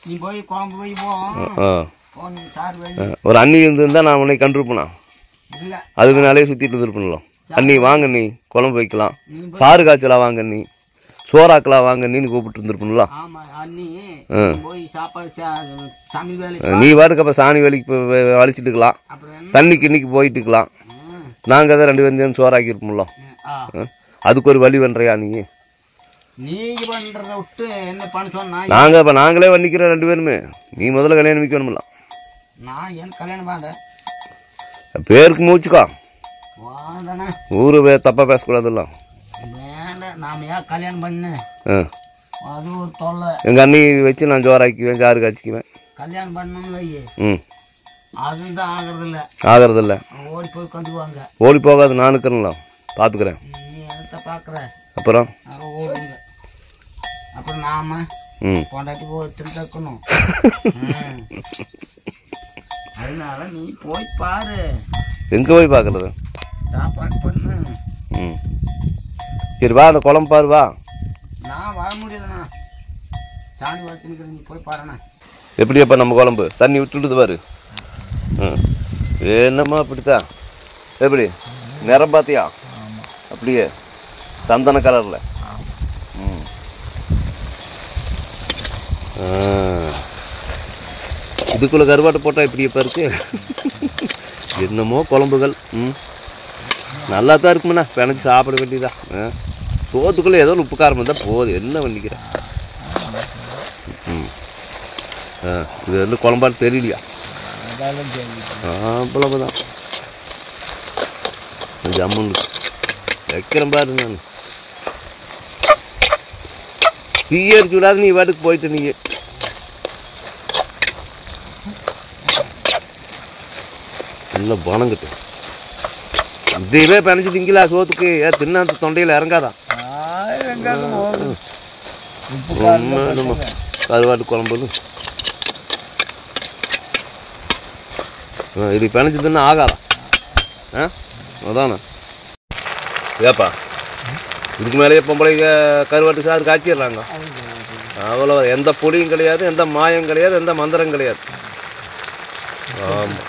நீ போய் குழம்பு போய் ஒரு அண்ணி இருந்திருந்தா நான் உன்னை கண்டிருப்பேனா? அதுக்கு நாளே சுற்றிட்டு இருந்திருப்பேன்ல. அண்ணி வாங்க நீ குழம்பு வைக்கலாம், சாறு காய்ச்சலாம் வாங்க நீ, சோறாக்கலாம் வாங்க நீன்னு கூப்பிட்டு இருந்திருப்பேன்ல. நீ வாட்டுக்கு அப்போ சாணி வேலைக்கு வலிச்சுட்டுக்கலாம், தண்ணிக்கு இன்னைக்கு போயிட்டுக்கலாம். நாங்கள் அதை 2 பேரும் சேர்ந்து சோறாக்கியிருப்போம்ல. அதுக்கு ஒரு வழி பண்ணுறியா நீ? நாங்கள் இப்போ நாங்களே வண்டிக்கிறோம் 2 பேருமே. நீ முதல்ல கல்யாணம் வைக்கணும்ல. பேருக்கு மூச்சுக்கா, ஊரு தப்பாக பேசக்கூடாதுல்ல. கல்யாணம் பண்ணு அது ஒரு தொல்லை. எங்கள் அண்ணி வச்சு நான் சோறாக்கிக்குவேன், சாறு காய்ச்சிக்குவேன். கல்யாணம் பண்ணணும். அதுதான் ஆகிறதில்ல. ஓடி போய் உட்காந்துக்குவாங்க. ஓடி போகாது, நான் இருக்கிறேன்ல பார்த்துக்கிறேன். நீ என்னத்தை பார்க்குற? அப்புறம் ஓடுங்க. அப்புறம் நாம பொண்டாட்டி போய் தக்கணும். அதனால நீ போய் பாரு. எங்கே போய் பார்க்குறது? சாப்பாடு பண்ணு. சரி வா, அந்த குழம்பு பாரு வா. நான் வர முடியாதுண்ணா, சாணி வச்சுன்னு நீ போய் பாருண்ணா. எப்படியாப்பா நம்ம குழம்பு தண்ணி விட்டுடுது பாரு. என்னம்மா அப்படித்தான்? எப்படி நிறம் பார்த்தியா? அப்படியே சந்தன கலரில். இதுக்குள்ளே கருவாட்டு போட்டால் இப்படி இப்போ இருக்கு. என்னமோ குழம்புகள் நல்லா தான் இருக்குமுண்ணா. பிணைச்சி சாப்பிட வேண்டியதா. சோத்துக்குள்ளே ஏதோ உப்பு காரம் இருந்தால் போகுது. என்ன பண்ணிக்கிறேன்? இது வந்து குழம்பான்னு தெரியலையா? அவ்வளவுதான். ஜம்முன்னு வைக்கிறேன் பாரு. நான் தீயடிச்சு விடாது, நீ வாட்டுக்கு போயிட்டு நீ. நல்லா பணங்கிட்டு இதையவே பிணைச்சி திங்கலா சோத்துக்கு. தின்ன அந்த தொண்டையில் இறங்காதான். கருவாட்டு குழம்பு இது பிணைச்சி தின்னா ஆகாதா? அதானே. ஏப்பா இதுக்கு மேலேயே பொம்பளைங்க கருவாட்டு சாறு காய்ச்சிடுறாங்க. அவ்வளோ எந்த பொடியும் கிடையாது, எந்த மாயம் கிடையாது, எந்த மந்திரம் கிடையாது. ஆமாம்,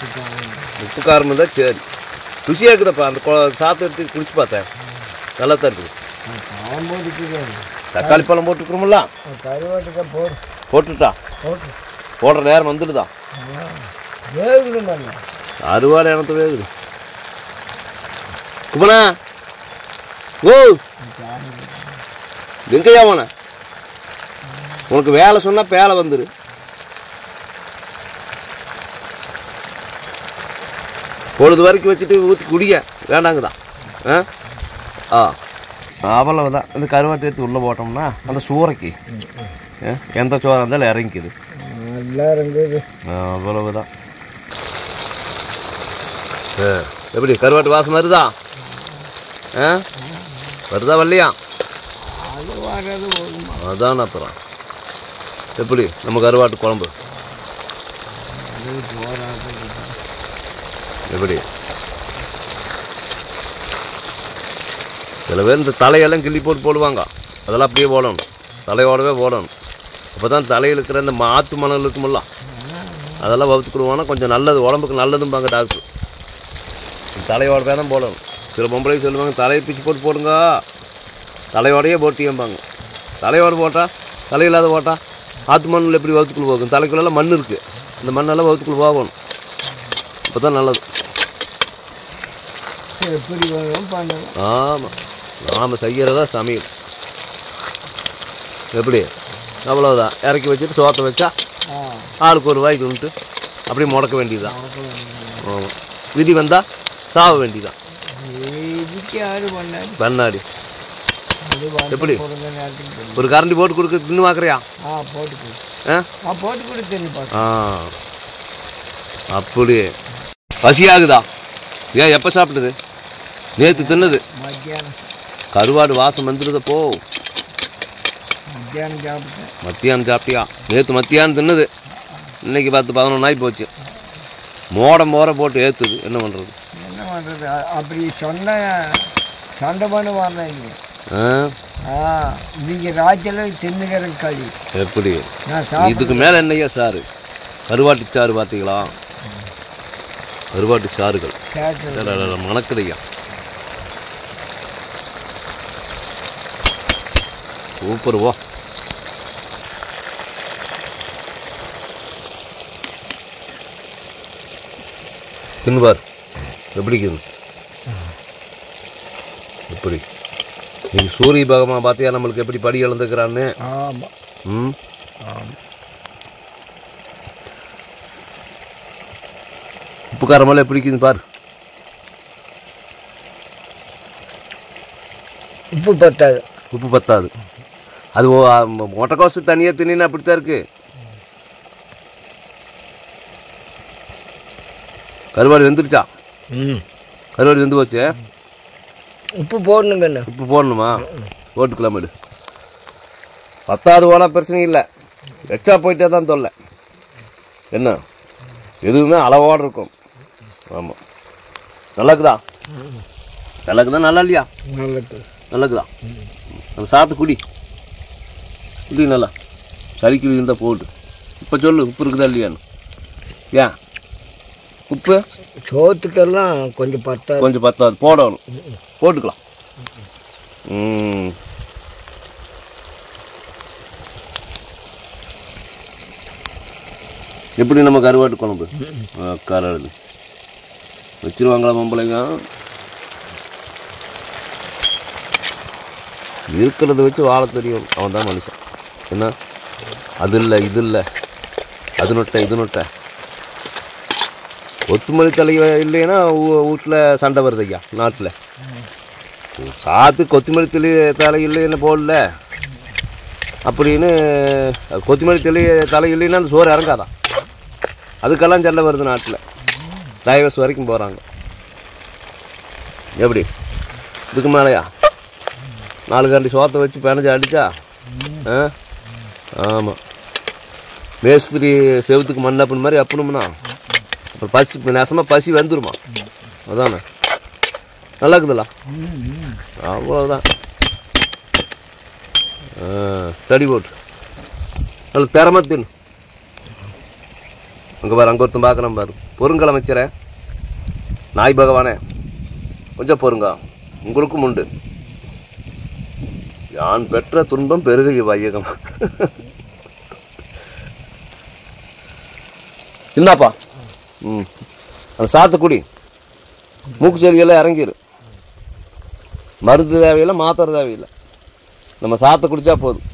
உப்பு காரம் தான். சரி ருசியாக இருக்குதப்பா. அந்த சாப்பிட்டு எடுத்து குடிச்சு பார்த்தேன், நல்லா தான் இருக்குது. தக்காளி பழம் போட்டுக்கிறோம்ல, போட்டுட்டா போடுற நேரம் வந்துடுதா? அறுவாடை இனத்து வேகுது. குப்பனா ஓ எங்கேயா போன? உனக்கு வேலை சொன்னால் பேலை வந்துரு. பொழுது வரைக்கும் வச்சுட்டு ஊற்றி குடிய வேண்டாங்குதான். அவ்வளவுதான். இந்த கருவாட்டு எடுத்து உள்ளே போட்டோம்னா அந்த சூறைக்கு எந்த சோறாக இருந்தாலும் இறங்கிக்குது. அவ்வளவுதான். எப்படி கருவாட்டு வாசம் வருதா? வருதா வரலையா? அதான் அப்புறம் எப்படி நம்ம கருவாட்டு குழம்பு எப்படி? சில பேர் இந்த தலையெல்லாம் கிள்ளி போட்டு போடுவாங்க. அதெல்லாம் அப்படியே போடணும், தலையோடவே போடணும். அப்போ தான் தலையில் இருக்கிற இந்த மாற்று மணல் இருக்குமில்ல, அதெல்லாம் வகுத்துக்கிடுவானா கொஞ்சம் நல்லது, உடம்புக்கு நல்லதும்பாங்க டாக்டர். தலையோடவே தான் போடணும். சில பொம்பளைக்கு சொல்லுவாங்க தலையை பிச்சு போட்டு போடுங்க, தலையோடையே போட்டியம்பாங்க. தலையோடு போட்டால் தலையில்லாத போட்டால் ஆற்று மண்ணில் எப்படி வகுத்துக்குள்ளே போகும்? தலைக்குள்ளெல்லாம் மண் இருக்குது, இந்த மண்ணெல்லாம் வகுத்துக்குள்ளே போகணும், அப்போ தான் நல்லது. ஆமாம், நாம் செய்கிறதா சமையல். எப்படி அவ்வளோதான். இறக்கி வச்சுட்டு சோத்தை வச்சா ஆளுக்கு ஒரு வாய்க்கு வந்துட்டு அப்படியே முடக்க வேண்டியதுதான். ஆமாம், விதி வந்தால் சாவ வேண்டியதான். பண்ணாடி எப்படி ஒரு கரண்டி போட்டு கொடுக்க தின்னு பார்க்குறியா? அப்படி பசியாகுதா? ஏன் எப்போ சாப்பிட்டது? நேற்று தின்னது கருவாடு வாசம் வந்துடுத போ. மத்தியானம் சாப்பிட்டியா? நேற்று மத்தியானம் தின்னது, இன்னைக்கு 10-11 நாய் போச்சு. மோடம் போற போட்டு ஏற்றுது, என்ன பண்ணுறது? அப்படி சொன்ன சண்டை பண்ண வரீங்க. நீங்கள் ராஜெல்லாம் தின்னுகிற களி எப்படி? இதுக்கு மேலே என்னையா சாரு? கருவாட்டு சாறு பார்த்தீங்களா? கருவாட்டு சாறுகள் மணக்குதையா, சூப்பர். வா தின்னுபார் எப்படிக்குது? எப்படி நீங்கள் சூரிய பகவான் பார்த்தியா நம்மளுக்கு எப்படி படி இழந்துக்கிறான்னு? ம், உப்பு காரமெல்லாம் எப்படி இருக்குதுன்னு பாரு. உப்பு பத்தாது, உப்பு பத்தாது. அது மொட்டைக்கோசு தனியாக தின்னா அப்படித்தான் இருக்கு. கருவாடு வெந்துருச்சா? கருவாடு வெந்து போச்சு. உப்பு போடணுங்க. உப்பு போடணுமா? போட்டுக்கலாமேடு. பத்தாவது போனால் பிரச்சனை இல்லை, எக்ஸ்ட்ரா போயிட்டே தான் தொல்லை. என்ன எதுவுமே அளவோடு இருக்கும். ஆமாம், நல்லாக்குதா? நல்லாக்குதா நல்லா இல்லையா? நல்லாக்குதா? நம்ம சாப்பிட்டு குடி குடி நல்லா. சரிக்கு இருந்தால் போட்டு இப்போ சொல்லு, உப்பு இருக்குதா இல்லையான்னு. ஏன் உப்பு சோத்துக்கெல்லாம் கொஞ்சம் பத்தாது, கொஞ்சம் பத்தாது, போடணும். போட்டுக்கலாம். எப்படி நம்ம கருவாட்டு குழம்பு கரடு வச்சிருவாங்களா பொம்பளைங்க? இருக்கிறத வச்சு வாழ தெரியும், அவன் தான் மனுஷன். என்ன அது இல்லை இது இல்லை, அது நொட்டை இது நொட்டை. கொத்துமல்லி தலை இல்லைன்னா வீட்டில் சண்டை வருது ஐயா நாட்டில். சாத்து கொத்தமல்லி தலை இல்லைன்னு போடல அப்படின்னு, கொத்தமல்லி தலை இல்லைன்னா அந்த சோறு இறங்காதான். அதுக்கெல்லாம் சண்டை வருது நாட்டில், டைவர்ஸ் வரைக்கும் போகிறாங்க. எப்படி இதுக்கு மேலேயா 4 கரண்டி சோத்தை வச்சு பிணைஞ்சு அடித்தா? ஆமாம், மேஸ்திரி செவத்துக்கு மண் அப்புன்னு மாதிரி அப்புணும்னா அப்புறம் பசி நெசமாக பசி வந்துருமா? அதானே நல்லா இருக்குதுல்ல? அவ்வளோதான். ஸ்டடி போட்டு நல்ல திறமை தின்னு. அங்கே பாரு, அங்கே ஒருத்தன் பார்க்குறேன் பாரு. பொருங்கள் அமைச்சரே, நாய் பகவானே, கொஞ்சம் பொருங்க, உங்களுக்கும் உண்டு. யான் பெற்ற துன்பம் பெருக வையகம். என்னப்பா? அந்த சாத்துக்குடி மூக்கு செடியெல்லாம் இறங்கிடு. மருந்து தேவையில்லை, மாத்திரை தேவையில்லை, நம்ம சாத்தை குடித்தா போதும்.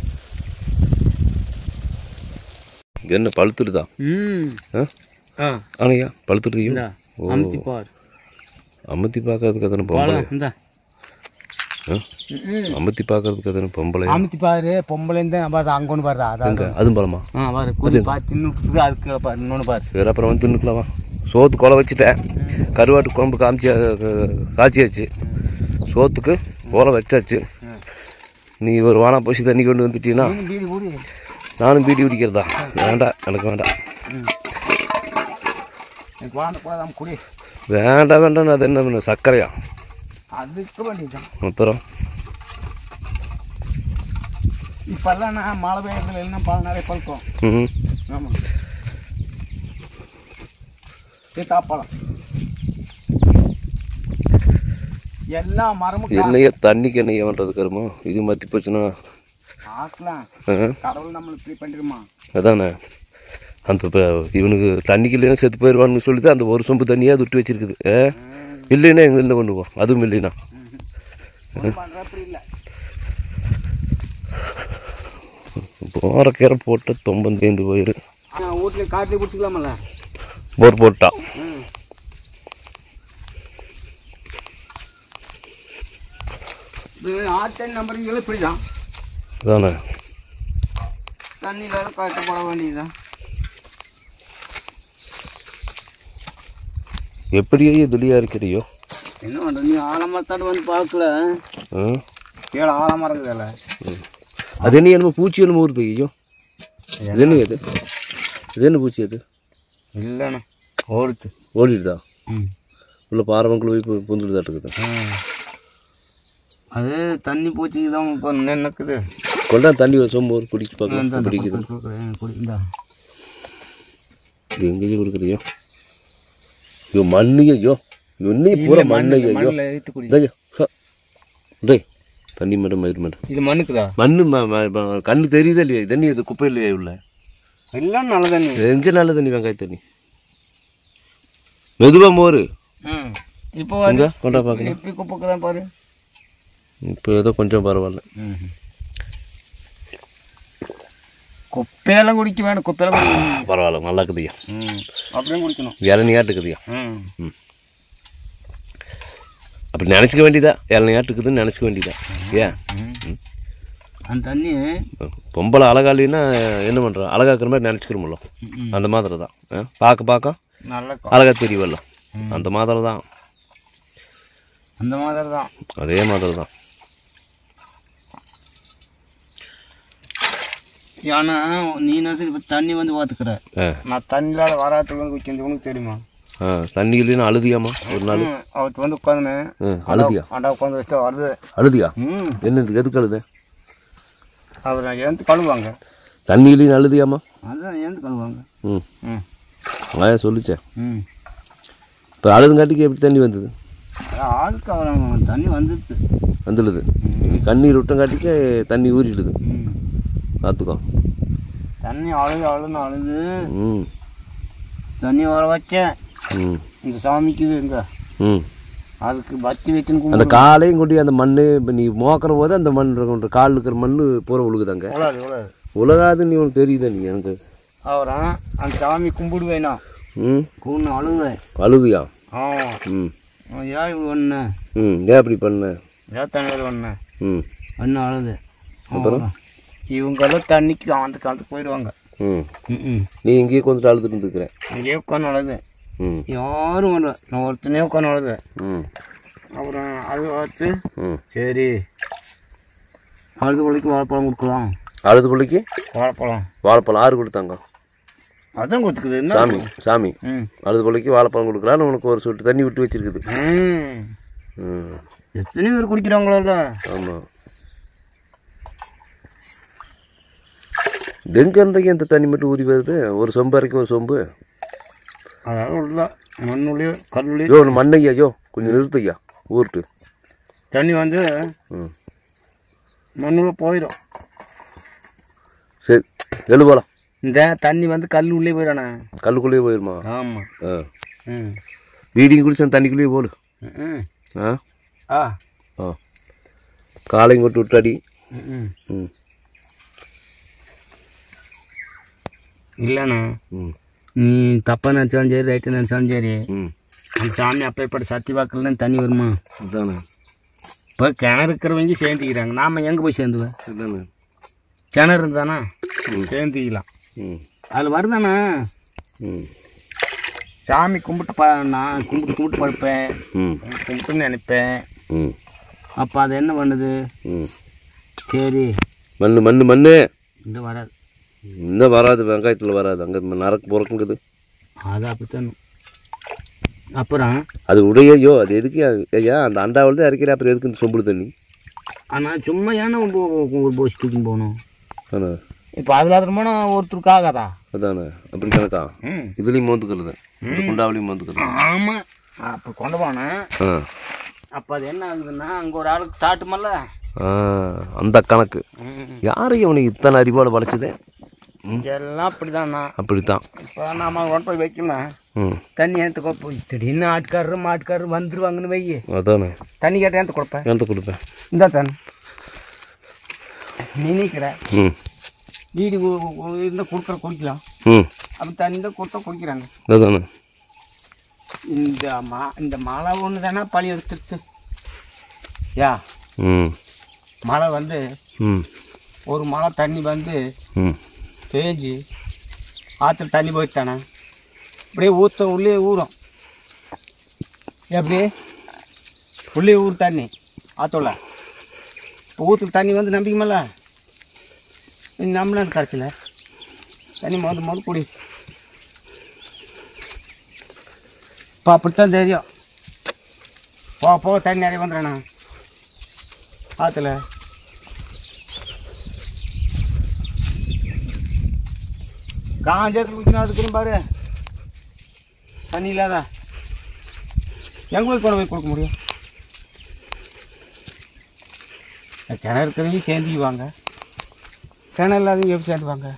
என்ன பழுத்துடுதா? ஆனையா பழுத்துடுது. அமர்த்தி பார்க்கறதுக்கு அதனை பொம்பளை, அமர்த்தி பார்க்கறதுக்கு அதனை பொம்பளை. அமர்த்தி பாரு பொம்பளை அங்கே ஒன்று பாரு, அதுவும் பழமா? அதுக்கு பாரு, இன்னொன்று பாரு. சரி, அப்புறம் வந்து தின்னுக்கலாமா? சோத்து கொலை வச்சுட்டேன், கருவாட்டு குழம்பு காய்ச்சியாச்சு, சோத்துக்கு கொலை வச்சாச்சு. நீ ஒரு வானா போச்சு தண்ணி கொண்டு வந்துட்டீங்கன்னா நானும் பீடி குடிக்கிறதா? வேண்டாம், எனக்கு வேண்டாம். வேண்டாம் வேண்டாம். அது என்ன பண்ண சர்க்கரையா? அப்புறம் இப்பெல்லாம் மழை பெய்யறதுல இல்லைன்னா பழம் நிறைய பழுக்கும். ஆமாம், சீத்தாப்பழம் எல்லா மரமும் என்னைய தண்ணிக்கு என்னைய பண்ணுறது கருமோ. இது மத்தி போச்சுன்னா கடவுள் நம்மளுக்கு இப்படி பண்ணிடுமா? அதானே அந்த இப்போ இவனுக்கு தண்ணிக்கு இல்லைன்னா செத்து போயிடுவான்னு சொல்லிட்டு அந்த ஒரு சொம்பு தண்ணியாக விட்டு வச்சிருக்குது. இல்லைன்னா எங்கே என்ன பண்ணுவோம்? அதுவும் இல்லைன்னா போகிற கீரை போட்டு தொம்பம் தேர்ந்து போயிரு. வீட்டில் காட்டில் பிடிச்சிக்கலாமல்ல போர் போட்டா ஆட்டு நம்பருங்களே இப்படிதான் அதானே தண்ணி இல்லாத கஷ்டப்பட வேண்டியதுதான். எப்படியோ துளியாக இருக்கிறியோ என்ன பண்ணுற நீ ஆலமரத்தாட்டு வந்து பார்க்கல கீழே ஆலமரம் இருக்குதுல்ல அது என்ன என்னமோ பூச்சி என்னமோ வருது. ஐயோ இது என்ன அது? இது என்ன பூச்சி அது? இல்லைண்ணா ஓடிடுதா? உள்ள பாரமக்கள் போய் புந்துடுதாட்டு இருக்குது. அது தண்ணி பூச்சிக்கு தான் இப்போ நினைக்குது. கொண்டா தண்ணி சொம்பு ஒரு குடிச்சு பார்க்க பிடிக்குது. இது எங்கேயும் கொடுக்குறியோ? ஐயோ மண்ணையோ இன்னும் பூரா மண்ணையோ டே தண்ணி மட்டும் மயிர் மட்டும் இது மண்ணுக்குதா? மண்ணு கண்ணு தெரியுதா இல்லையா? தண்ணி இது குப்பை இல்லையா உள்ள? எல்லாம் நல்ல தண்ணி. எங்கே நல்ல தண்ணி? வெங்காய தண்ணி மெதுவாக மோரு. இப்போ எங்கே கொண்டா பார்க்க எப்படி குப்பைக்கு தான் பாரு. இப்போ ஏதோ கொஞ்சம் பரவாயில்ல. குப்பையெல்லாம் குடிக்க வேணும். குப்பையெல்லாம் பரவாயில்ல நல்லா இருக்குதுயா. அப்படியே குடிக்கணும். இளநியாட்டுக்குதுயா. அப்படி நினச்சிக்க வேண்டியதா? இளநியாட்டுக்குதுன்னு நினச்சிக்க வேண்டியதா? ஏன் அந்த தண்ணி பொம்பளை அழகாலின்னா என்ன பண்ணுறோம்? அழகாக்குற மாதிரி நினச்சிக்கிறோம்ல. அந்த மாதிரி தான் பார்க்க நல்லா அழகா தெரியவல்ல. அந்த மாதிரி தான். அந்த மாதிரி தான். அதே மாதிரி தான். ஏன்னா நீ சரி இப்போ தண்ணி வந்து பார்த்துக்கிற. நான் தண்ணி இல்லாத வராத்துக்கு வந்து குடிக்கிறது உனக்கு தெரியுமா? தண்ணி இல்லைன்னா அழுதியாமா? ஒரு நாள் அவர்கிட்ட வந்து உட்காந்துனேன். அழுதியா? அண்டா உட்காந்து வச்சுட்டு வருது. அழுதியா? என்னது? எதுக்கு அழுது? அவர் எழுந்து கழுவாங்க. தண்ணி இல்லைன்னு அழுதியாமா? அதுதான் எழுந்து கழுவாங்க. அதான் சொல்லிச்சேன். இப்போ அழுதுங்காட்டிக்கு எப்படி தண்ணி வந்தது? ஆளுக்கு அவர் தண்ணி வந்துடுது. கண்ணீர் விட்டங்காட்டிக்கு தண்ணி ஊறிடுது. பார்த்துக்கோ. தண்ணி அழுது தண்ணி வர வச்சேன். இந்த சாமிக்குது இங்கே அதுக்கு பத்தி வச்சுன்னு அந்த காலையும் கொண்டு அந்த மண் இப்போ நீ மோக்கிற போது அந்த மண் காலில் இருக்கிற மண் பூரா உழுகுதாங்க. உலகாதுன்னு நீ உனக்கு தெரியுதா? நீ எனக்கு அவரா அந்த சாமி கும்பிடுவேனா? கூண்ணு அழுவேன். அழுவியா? ஏன் இப்படி ஒன்று? ஏன் அப்படி பண்ண? ஏன் தண்ணியில் ஒன்று ஒன்று அழுது. அப்புறம் இவங்கெல்லாம் தண்ணிக்கு அந்த காலத்துக்கு போயிடுவாங்க. நீ இங்கேயே கொஞ்சம் அழுதுட்டு இருந்துக்கிறேன். இங்கேயே உட்காந்து அழுது. யாரும் வரல. நான் ஒருத்தனே உட்காந்து அழுது. அப்புறம் அது வச்சு சரி அழுது பிள்ளைக்கு வாழைப்பழம் கொடுக்கலாம். அழுது பிள்ளைக்கு வாழைப்பழம் யாரு கொடுத்தாங்க? அதான் கொடுத்துக்குது சாமி. அழுது பிள்ளைக்கு வாழைப்பழம் கொடுக்கலான்னு உனக்கு ஒரு சொட்டு தண்ணி விட்டு வச்சிருக்குது. எத்தனை பேர் குடிக்கிறாங்களோ? ஆமாம். எங்கே இருந்தீங்க இந்த தண்ணி மட்டும் ஊறி வருது? ஒரு சொம்பு அரைக்கும் ஒரு சொம்பு. அதாவது உள்ள மண்ணுள்ளே கல்லுள்ளே மண்ணையா கொஞ்சம் நிறுத்தையா ஊருட்டு தண்ணி வந்து மண்ணுள்ள போயிடும். சரி எழுபலாம். இந்த தண்ணி வந்து கல் உள்ளே போயிடானே. கல்லுக்குள்ளேயே போயிடுமா? ஆமாம். வீடியும் குடிச்சு அந்த தண்ணிக்குள்ளேயே போடு. காலையும் கொட்டு விட்டாடி. இல்லைண்ணா நீ தப்பாக நினச்சாலும் சரி ரைட்டாக நினச்சாலும் சரி அந்த சாமி அப்பேற்பட்ட சக்தி வாக்குலாம் தண்ணி வருமா? அதுதானே. இப்போ கிணறு இருக்கிறவங்க சேர்ந்துக்கிறாங்க. நாம் எங்கே போய் சேர்ந்துவேன்? அதுதானே. கிணறு இருந்தானா சேர்ந்துக்கலாம். அதில் வருதாண்ணா சாமி கும்பிட்டு நான் கும்பிட்டு படுப்பேன். கும்பிட்டுன்னு நினைப்பேன். அப்போ அது என்ன பண்ணுது? சரி மண்ணு இங்கே வராது. இன்னும் வராது. வெங்காயத்தில் வராது. அங்கே நரக்கு புறக்குங்குது. அது அப்படித்தான். அப்புறம் அது உடையோ அது எதுக்கு? ஐயா அந்த அண்டாவில் தான் இறக்கிற. அப்புறம் எதுக்கு இந்த சொம்புடு தண்ணி? ஆனால் சும்மா ஏன்னா ஒரு போஸ் தூக்கின்னு போகணும். ஆனால் இப்போ அதில் அது போனால் ஒருத்தருக்கு ஆகாதா? அதானே. அப்படி கணக்கா? இதுலேயும் மோந்துக்கிறது, குண்டாவிலையும் மோந்துக்கிறது. ஆமாம். அப்போ கொண்டு போனேன். அப்போ அது என்ன ஆகுதுன்னா அங்கே ஒரு ஆளுக்கு தாட்டுமல்ல. அந்த கணக்கு. யாரும் இவனுக்கு இத்தனை அறிவோடு வளைச்சது? எல்லாம் அப்படிதாண்ணா. அப்படித்தான். இப்போ நம்ம கொண்டு போய் வைக்கணும், தண்ணி ஏற்றுக்கோ போய் திடீர்னு மாட்டுக்காரரு வந்துருவாங்கன்னு வையே. அதானே தண்ணி கேட்டால் ஏற்ற கொடுப்பேன். ஏற்ற கொடுப்பேன். இந்த தண்ணி நீ நிற்கிற வீடு இருந்தால் கொடுக்குற குடிக்கலாம். அப்படி தண்ணி தான் கொடுத்தா குடிக்கிறாங்க. அதானே இந்த மழை ஒன்று தானே பழி எடுத்துட்டு யா மழை வந்து ஒரு மழை தண்ணி வந்து பேஞ்சு ஆற்றுல தண்ணி போயிட்டானே அப்படியே உள்ளே ஊறும். எப்படி உள்ளே ஊர் தண்ணி ஆற்றுல இப்போ ஊற்றுக்கு தண்ணி வந்து நம்பிக்குமில்ல, நம்பினா கிடச்சில தண்ணி மொதல் குடி. இப்போ அப்படித்தான் தெரியும். போக தண்ணி நிறைய வந்துடுறேண்ணா ஆற்றுல. காஞ்சத்தில் ஊற்றினா அதுக்குன்னு பாரு தண்ணி இல்லாத எங்கே கொண்டு போய் கொடுக்க முடியும்? கிணறு இருக்கிறவங்க சேர்ந்துக்குவாங்க, கிணறு இல்லாதவங்க எப்படி சேர்ந்துவாங்க?